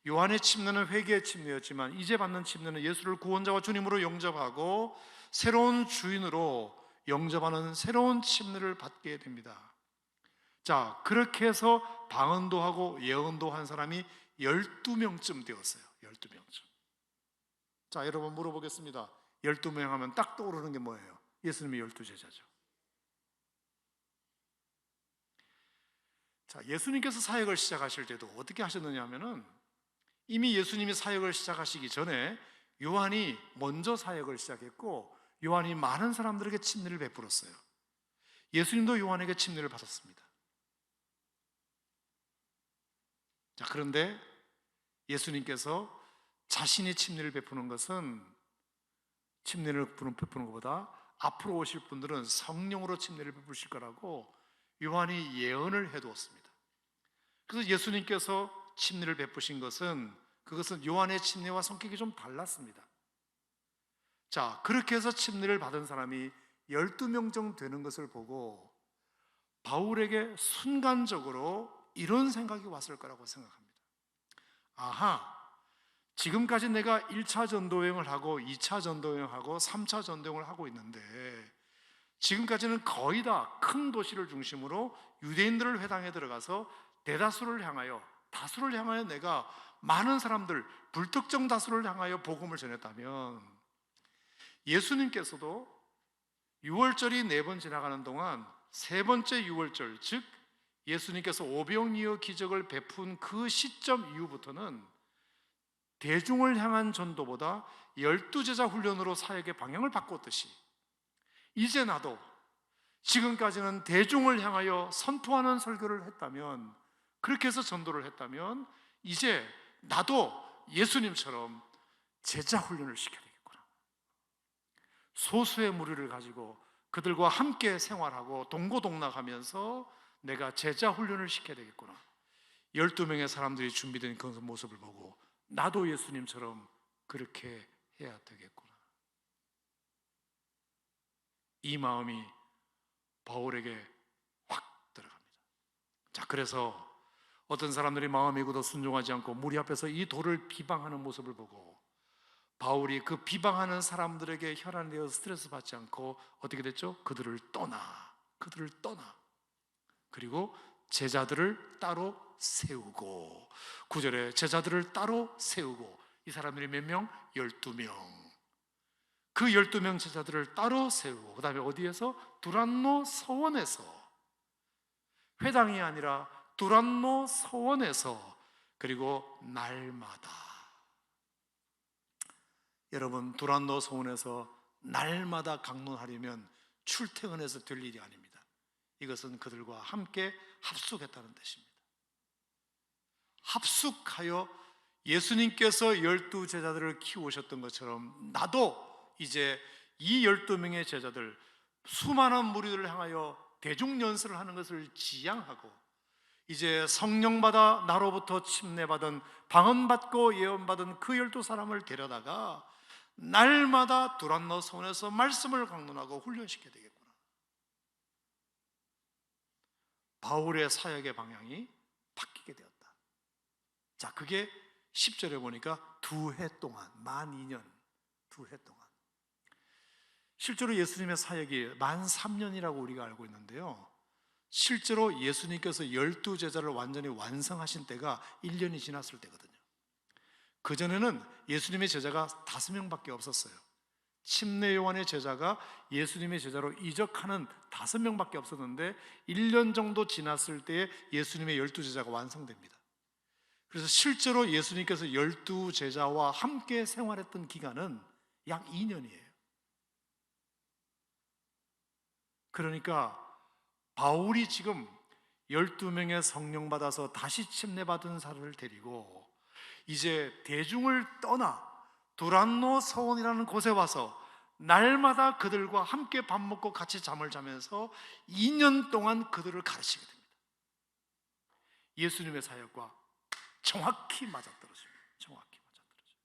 요한의 침례는 회개의 침례였지만 이제 받는 침례는 예수를 구원자와 주님으로 영접하고 새로운 주인으로 영접하는 새로운 침례를 받게 됩니다. 자, 그렇게 해서 방언도 하고 예언도 한 사람이 12명쯤 되었어요. 12명쯤. 자, 여러분 물어보겠습니다. 12명 하면 딱 떠오르는 게 뭐예요? 예수님의 12제자죠. 자, 예수님께서 사역을 시작하실 때도 어떻게 하셨느냐 하면은, 이미 예수님이 사역을 시작하시기 전에 요한이 먼저 사역을 시작했고 요한이 많은 사람들에게 침례를 베풀었어요. 예수님도 요한에게 침례를 받았습니다. 자, 그런데 예수님께서 자신이 침례를 베푸는 것은, 침례를 베푸는 것보다 앞으로 오실 분들은 성령으로 침례를 베푸실 거라고 요한이 예언을 해두었습니다. 그래서 예수님께서 침례를 베푸신 것은, 그것은 요한의 침례와 성격이 좀 달랐습니다. 자, 그렇게 해서 침례를 받은 사람이 12명 정도 되는 것을 보고 바울에게 순간적으로 이런 생각이 왔을 거라고 생각합니다. 아하, 지금까지 내가 1차 전도여행을 하고 2차 전도여행을 하고 3차 전도여행을 하고 있는데, 지금까지는 거의 다 큰 도시를 중심으로 유대인들을 회당에 들어가서 대다수를 향하여, 다수를 향하여 내가 많은 사람들, 불특정 다수를 향하여 복음을 전했다면, 예수님께서도 6월절이 4번 지나가는 동안 세 번째 6월절, 즉 예수님께서 오병이어 기적을 베푼 그 시점 이후부터는 대중을 향한 전도보다 12제자 훈련으로 사역의 방향을 바꿨듯이 이제 나도 지금까지는 대중을 향하여 선포하는 설교를 했다면, 그렇게 해서 전도를 했다면, 이제 나도 예수님처럼 제자 훈련을 시켜야 되겠구나. 소수의 무리를 가지고 그들과 함께 생활하고 동고동락하면서 내가 제자 훈련을 시켜야 되겠구나. 12명의 사람들이 준비된 그 모습을 보고 나도 예수님처럼 그렇게 해야 되겠구나. 이 마음이 바울에게 확 들어갑니다. 자, 그래서 어떤 사람들이 마음이 굳어 순종하지 않고 무리 앞에서 이 돌을 비방하는 모습을 보고 바울이 그 비방하는 사람들에게 혈안되어 스트레스 받지 않고 어떻게 됐죠? 그들을 떠나 그리고 제자들을 따로 세우고, 9절에 제자들을 따로 세우고, 이 사람들이 몇 명? 12명. 그 12명 제자들을 따로 세우고, 그 다음에 어디에서? 두란노 서원에서, 회당이 아니라 두란노 서원에서, 그리고 날마다. 여러분, 두란노 서원에서 날마다 강론하려면 출퇴근해서 될 일이 아닙니다. 이것은 그들과 함께 합숙했다는 뜻입니다. 합숙하여 예수님께서 12제자들을 키우셨던 것처럼 나도 이제 이 12명의 제자들, 수많은 무리들을 향하여 대중연설을 하는 것을 지향하고, 이제 성령받아 나로부터 침례받은, 방언받고 예언받은 그 12사람을 데려다가 날마다 두란노 서원에서 말씀을 강론하고 훈련시켜야 되겠구나. 바울의 사역의 방향이 바뀌게 되었다. 자, 그게 10절에 보니까 2해 동안, 만 2년, 2해 동안. 실제로 예수님의 사역이 만 3년이라고 우리가 알고 있는데요, 실제로 예수님께서 12제자를 완전히 완성하신 때가 1년이 지났을 때거든요. 그전에는 예수님의 제자가 5명밖에 없었어요. 침례 요한의 제자가 예수님의 제자로 이적하는 5명밖에 없었는데 1년 정도 지났을 때에 예수님의 12제자가 완성됩니다. 그래서 실제로 예수님께서 12제자와 함께 생활했던 기간은 약 2년이에요. 그러니까 바울이 지금 12명의 성령 받아서 다시 침례받은 사람을 데리고 이제 대중을 떠나 두란노 서원이라는 곳에 와서 날마다 그들과 함께 밥 먹고 같이 잠을 자면서 2년 동안 그들을 가르치게 됩니다. 예수님의 사역과 정확히 맞아떨어집니다. 정확히 맞아떨어져요.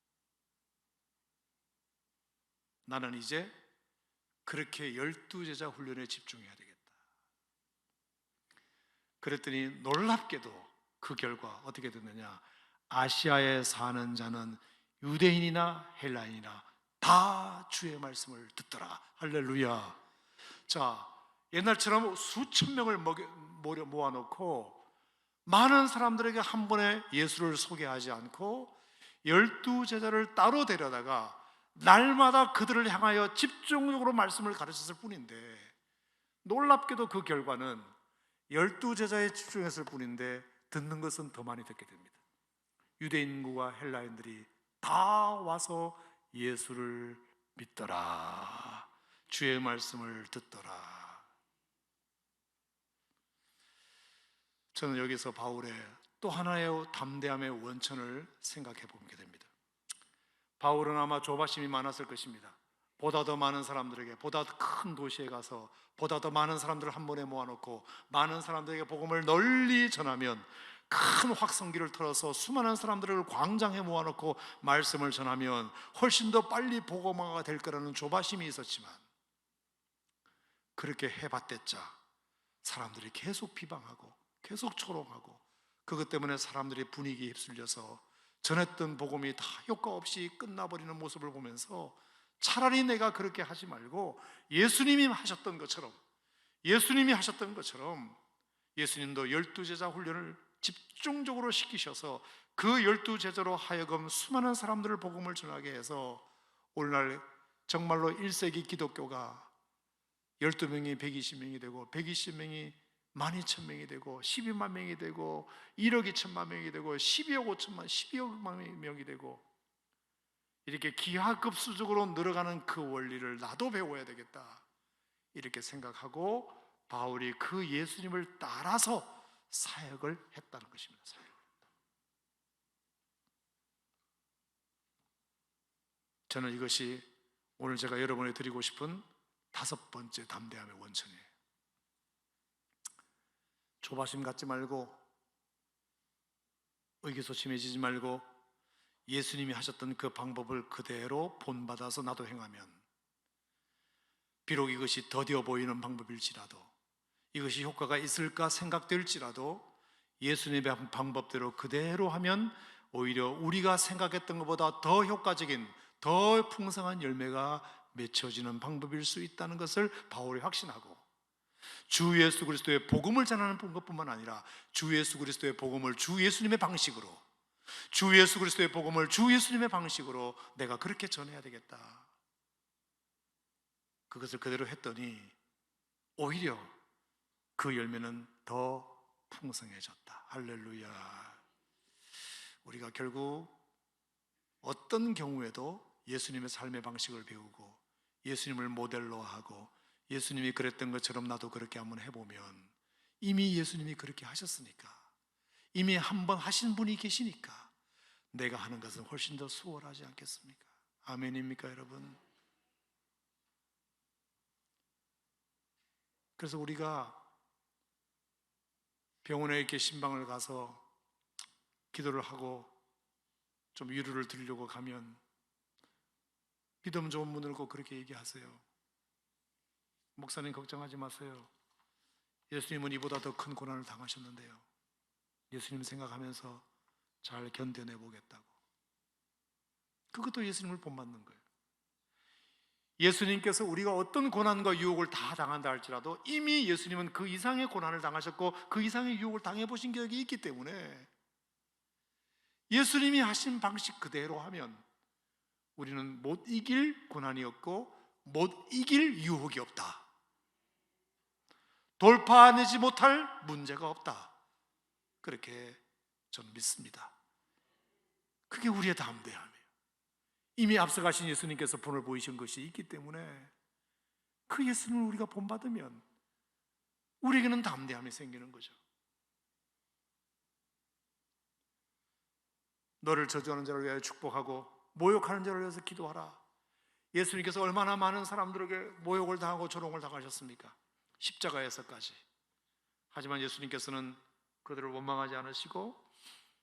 나는 이제 그렇게 12제자 훈련에 집중해야 되겠다. 그랬더니 놀랍게도 그 결과 어떻게 됐느냐, 아시아에 사는 자는 유대인이나 헬라인이나 다 주의 말씀을 듣더라. 할렐루야. 자, 옛날처럼 수천 명을 모아놓고 많은 사람들에게 한 번에 예수를 소개하지 않고 12제자를 따로 데려다가 날마다 그들을 향하여 집중적으로 말씀을 가르쳤을 뿐인데, 놀랍게도 그 결과는 12제자에 집중했을 뿐인데 듣는 것은 더 많이 듣게 됩니다. 유대인과 헬라인들이 다 와서 예수를 믿더라. 주의 말씀을 듣더라. 저는 여기서 바울의 또 하나의 담대함의 원천을 생각해 보게 됩니다. 바울은 아마 조바심이 많았을 것입니다. 보다 더 많은 사람들에게, 보다 더 큰 도시에 가서 보다 더 많은 사람들을 한 번에 모아놓고 많은 사람들에게 복음을 널리 전하면, 큰 확성기를 틀어서 수많은 사람들을 광장에 모아놓고 말씀을 전하면 훨씬 더 빨리 복음화가 될 거라는 조바심이 있었지만, 그렇게 해봤댔자 사람들이 계속 비방하고 계속 조롱하고, 그것 때문에 사람들이 분위기에 휩쓸려서 전했던 복음이 다 효과 없이 끝나버리는 모습을 보면서 차라리 내가 그렇게 하지 말고 예수님이 하셨던 것처럼 예수님도 12제자 훈련을 집중적으로 시키셔서 그 12제자로 하여금 수많은 사람들을 복음을 전하게 해서 오늘날 정말로 1세기 기독교가 12명이 120명이 되고 120명이 12,000명이 되고 12만 명이 되고 1억 2천만 명이 되고 12억 5천만 12억 명이 되고 이렇게 기하급수적으로 늘어가는 그 원리를 나도 배워야 되겠다, 이렇게 생각하고 바울이 그 예수님을 따라서 사역을 했다는 것입니다. 사역을. 저는 이것이 오늘 제가 여러분에 드리고 싶은 5번째 담대함의 원천이에요. 조바심 갖지 말고 의기소침해지지 말고 예수님이 하셨던 그 방법을 그대로 본받아서 나도 행하면, 비록 이것이 더디어 보이는 방법일지라도, 이것이 효과가 있을까 생각될지라도 예수님의 방법대로 그대로 하면 오히려 우리가 생각했던 것보다 더 효과적인, 더 풍성한 열매가 맺혀지는 방법일 수 있다는 것을 바울이 확신하고, 주 예수 그리스도의 복음을 전하는 것뿐만 아니라 주 예수 그리스도의 복음을 주 예수님의 방식으로, 주 예수 그리스도의 복음을 주 예수님의 방식으로 내가 그렇게 전해야 되겠다, 그것을 그대로 했더니 오히려 그 열매는 더 풍성해졌다. 할렐루야. 우리가 결국 어떤 경우에도 예수님의 삶의 방식을 배우고 예수님을 모델로 하고 예수님이 그랬던 것처럼 나도 그렇게 한번 해보면, 이미 예수님이 그렇게 하셨으니까, 이미 한번 하신 분이 계시니까 내가 하는 것은 훨씬 더 수월하지 않겠습니까? 아멘입니까 여러분? 그래서 우리가 병원에 이렇게 신방을 가서 기도를 하고 좀 위로를 드리려고 가면 믿음 좋은 분을 꼭 그렇게 얘기하세요. 목사님 걱정하지 마세요. 예수님은 이보다 더 큰 고난을 당하셨는데요, 예수님 생각하면서 잘 견뎌내 보겠다고. 그것도 예수님을 본받는 거예요. 예수님께서 우리가 어떤 고난과 유혹을 다 당한다 할지라도 이미 예수님은 그 이상의 고난을 당하셨고 그 이상의 유혹을 당해보신 기억이 있기 때문에 예수님이 하신 방식 그대로 하면 우리는 못 이길 고난이 없고 못 이길 유혹이 없다, 돌파하지 못할 문제가 없다, 그렇게 저는 믿습니다. 그게 우리의 담대함이에요. 이미 앞서가신 예수님께서 본을 보이신 것이 있기 때문에 그 예수님을 우리가 본받으면 우리에게는 담대함이 생기는 거죠. 너를 저주하는 자를 위하여 축복하고 모욕하는 자를 위해서 기도하라. 예수님께서 얼마나 많은 사람들에게 모욕을 당하고 조롱을 당하셨습니까? 십자가에서까지. 하지만 예수님께서는 그들을 원망하지 않으시고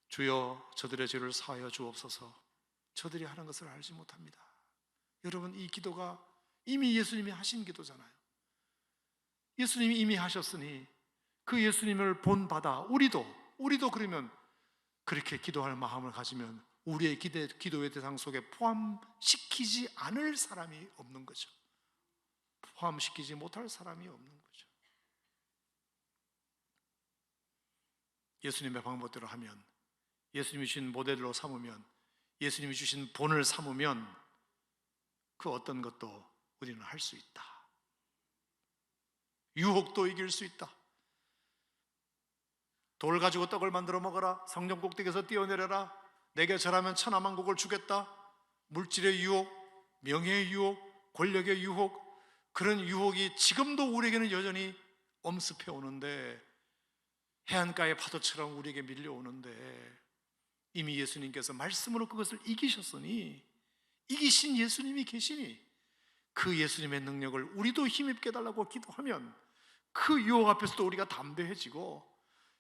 주여 저들의 죄를 사하여 주옵소서, 저들이 하는 것을 알지 못합니다. 여러분, 이 기도가 이미 예수님이 하신 기도잖아요. 예수님이 이미 하셨으니 그 예수님을 본받아 우리도 그러면 그렇게 기도할 마음을 가지면 우리의 기도의 대상 속에 포함시키지 않을 사람이 없는 거죠. 포함시키지 못할 사람이 없는 거죠. 예수님의 방법대로 하면, 예수님이 주신 모델로 삼으면, 예수님이 주신 본을 삼으면 그 어떤 것도 우리는 할 수 있다. 유혹도 이길 수 있다. 돌 가지고 떡을 만들어 먹어라, 성전 꼭대기에서 뛰어내려라, 내게 절하면 천하만국을 주겠다. 물질의 유혹, 명예의 유혹, 권력의 유혹, 그런 유혹이 지금도 우리에게는 여전히 엄습해 오는데, 해안가의 파도처럼 우리에게 밀려오는데 이미 예수님께서 말씀으로 그것을 이기셨으니, 이기신 예수님이 계시니 그 예수님의 능력을 우리도 힘입게 해달라고 기도하면 그 유혹 앞에서도 우리가 담대해지고,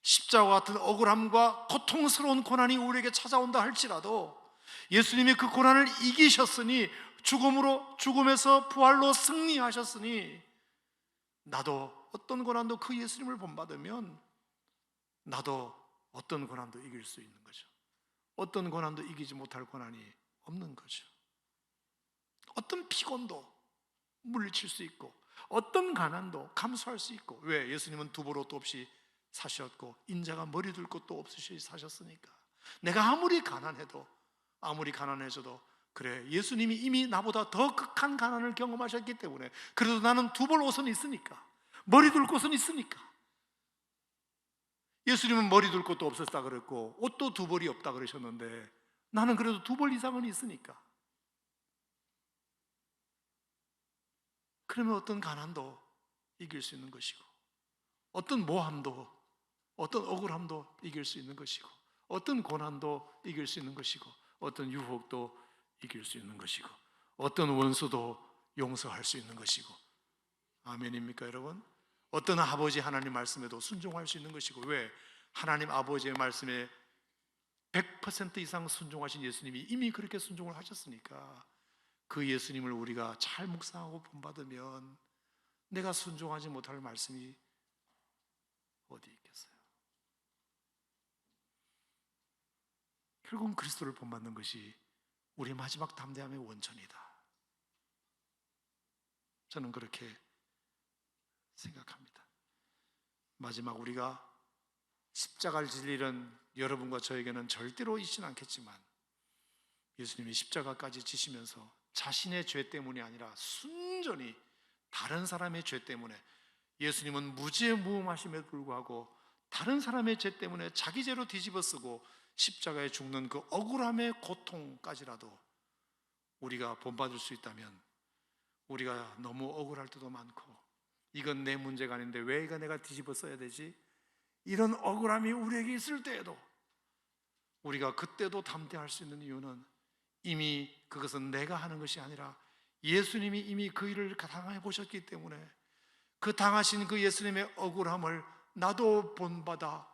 십자가와 같은 억울함과 고통스러운 고난이 우리에게 찾아온다 할지라도 예수님이 그 고난을 이기셨으니, 죽음에서 부활로 승리하셨으니 나도 어떤 고난도 그 예수님을 본받으면 나도 어떤 고난도 이길 수 있는 거죠. 어떤 고난도 이기지 못할 고난이 없는 거죠. 어떤 피곤도 물리칠 수 있고 어떤 가난도 감수할 수 있고. 왜? 예수님은 두볼 옷도 없이 사셨고 인자가 머리 둘 곳도 없으시 사셨으니까. 내가 아무리 가난해도, 아무리 가난해져도, 그래, 예수님이 이미 나보다 더 극한 가난을 경험하셨기 때문에 그래도 나는 두벌 옷은 있으니까, 머리 둘 곳은 있으니까 예수님은 머리 둘 곳도 없었다 그랬고 옷도 두 벌이 없다 그러셨는데 나는 그래도 두 벌 이상은 있으니까. 그러면 어떤 가난도 이길 수 있는 것이고, 어떤 모함도, 어떤 억울함도 이길 수 있는 것이고, 어떤 고난도 이길 수 있는 것이고, 어떤 유혹도 이길 수 있는 것이고, 어떤 원수도 용서할 수 있는 것이고. 아멘입니까 여러분? 어떤 아버지 하나님 말씀에도 순종할 수 있는 것이고. 왜? 하나님 아버지의 말씀에 100% 이상 순종하신 예수님이 이미 그렇게 순종을 하셨으니까 그 예수님을 우리가 잘 묵상하고 본받으면 내가 순종하지 못할 말씀이 어디 있겠어요? 결국은 그리스도를 본받는 것이 우리의 마지막 담대함의 원천이다. 저는 그렇게 생각합니다. 마지막 우리가 십자가를 질 일은 여러분과 저에게는 절대로 있지는 않겠지만 예수님이 십자가까지 지시면서 자신의 죄 때문이 아니라 순전히 다른 사람의 죄 때문에, 예수님은 무죄무험하심에도 불구하고 다른 사람의 죄 때문에 자기 죄로 뒤집어쓰고 십자가에 죽는 그 억울함의 고통까지라도 우리가 본받을 수 있다면, 우리가 너무 억울할 때도 많고 이건 내 문제가 아닌데 왜 이거 내가 뒤집어 써야 되지? 이런 억울함이 우리에게 있을 때에도 우리가 그때도 담대할 수 있는 이유는 이미 그것은 내가 하는 것이 아니라 예수님이 이미 그 일을 당해 보셨기 때문에 그 당하신 그 예수님의 억울함을 나도 본받아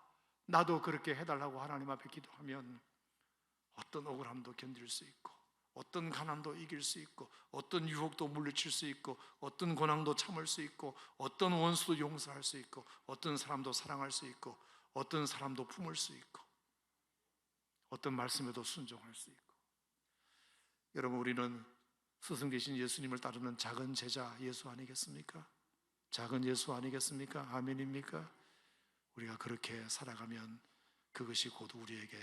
나도 그렇게 해달라고 하나님 앞에 기도하면 어떤 억울함도 견딜 수 있고, 어떤 가난도 이길 수 있고, 어떤 유혹도 물리칠 수 있고, 어떤 고난도 참을 수 있고, 어떤 원수도 용서할 수 있고, 어떤 사람도 사랑할 수 있고, 어떤 사람도 품을 수 있고, 어떤 말씀에도 순종할 수 있고. 여러분, 우리는 스승 되신 예수님을 따르는 작은 제자 예수 아니겠습니까? 작은 예수 아니겠습니까? 아멘입니까? 우리가 그렇게 살아가면 그것이 곧 우리에게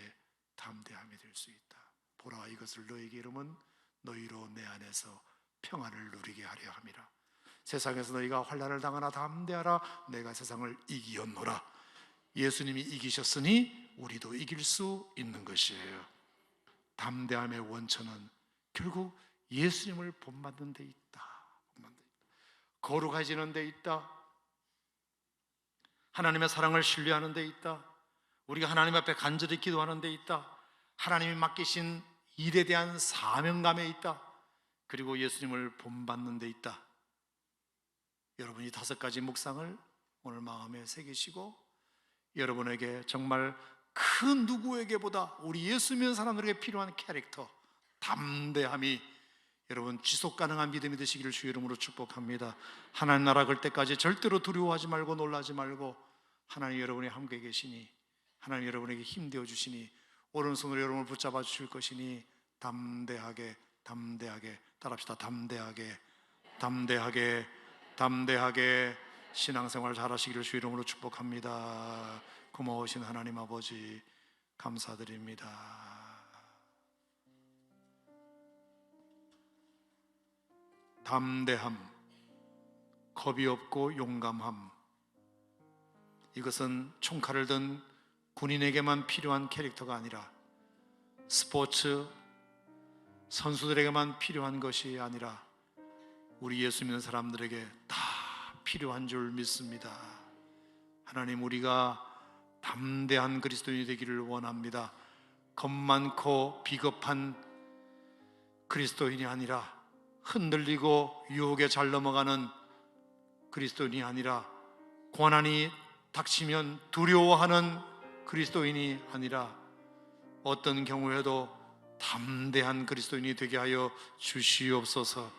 담대함이 될 수 있다. 보라, 이것을 너에게 이름은 너희로 내 안에서 평안을 누리게 하려 함이라. 세상에서 너희가 환난을 당하나 담대하라. 내가 세상을 이기었노라. 예수님이 이기셨으니 우리도 이길 수 있는 것이에요. 담대함의 원천은 결국 예수님을 본받는 데 있다. 거룩해지는 데 있다. 하나님의 사랑을 신뢰하는 데 있다. 우리가 하나님 앞에 간절히 기도하는 데 있다. 하나님이 맡기신 일에 대한 사명감에 있다. 그리고 예수님을 본받는 데 있다. 여러분이 5가지 묵상을 오늘 마음에 새기시고 여러분에게 정말 그 누구에게보다 우리 예수 믿는 사람들에게 필요한 캐릭터, 담대함이 여러분 지속 가능한 믿음이 되시기를 주의 이름으로 축복합니다. 하나님 나라 갈 때까지 절대로 두려워하지 말고 놀라지 말고 하나님 여러분이 함께 계시니, 하나님 여러분에게 힘되어 주시니, 오른손으로 여러분을 붙잡아 주실 것이니 담대하게 따라합시다. 담대하게 신앙생활 잘하시기를 주의 이름으로 축복합니다. 고마우신 하나님 아버지 감사드립니다. 담대함, 겁이 없고 용감함, 이것은 총칼을 든 군인에게만 필요한 캐릭터가 아니라 스포츠 선수들에게만 필요한 것이 아니라 우리 예수 믿는 사람들에게 다 필요한 줄 믿습니다. 하나님, 우리가 담대한 그리스도인이 되기를 원합니다. 겁 많고 비겁한 그리스도인이 아니라, 흔들리고 유혹에 잘 넘어가는 그리스도인이 아니라, 고난이 닥치면 두려워하는 그리스도인이 아니라, 어떤 경우에도 담대한 그리스도인이 되게 하여 주시옵소서.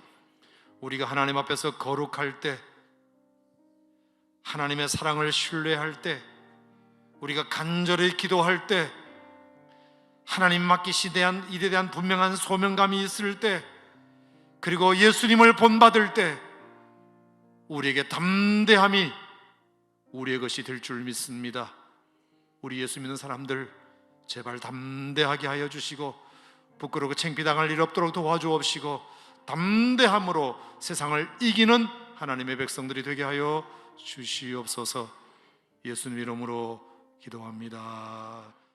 우리가 하나님 앞에서 거룩할 때, 하나님의 사랑을 신뢰할 때, 우리가 간절히 기도할 때, 하나님 맡기신 일에 대한 분명한 소명감이 있을 때, 그리고 예수님을 본받을 때 우리에게 담대함이 우리의 것이 될 줄 믿습니다. 우리 예수 믿는 사람들 제발 담대하게 하여 주시고 부끄러워 창피당할 일 없도록 도와주옵시고 담대함으로 세상을 이기는 하나님의 백성들이 되게 하여 주시옵소서. 예수님 이름으로 기도합니다.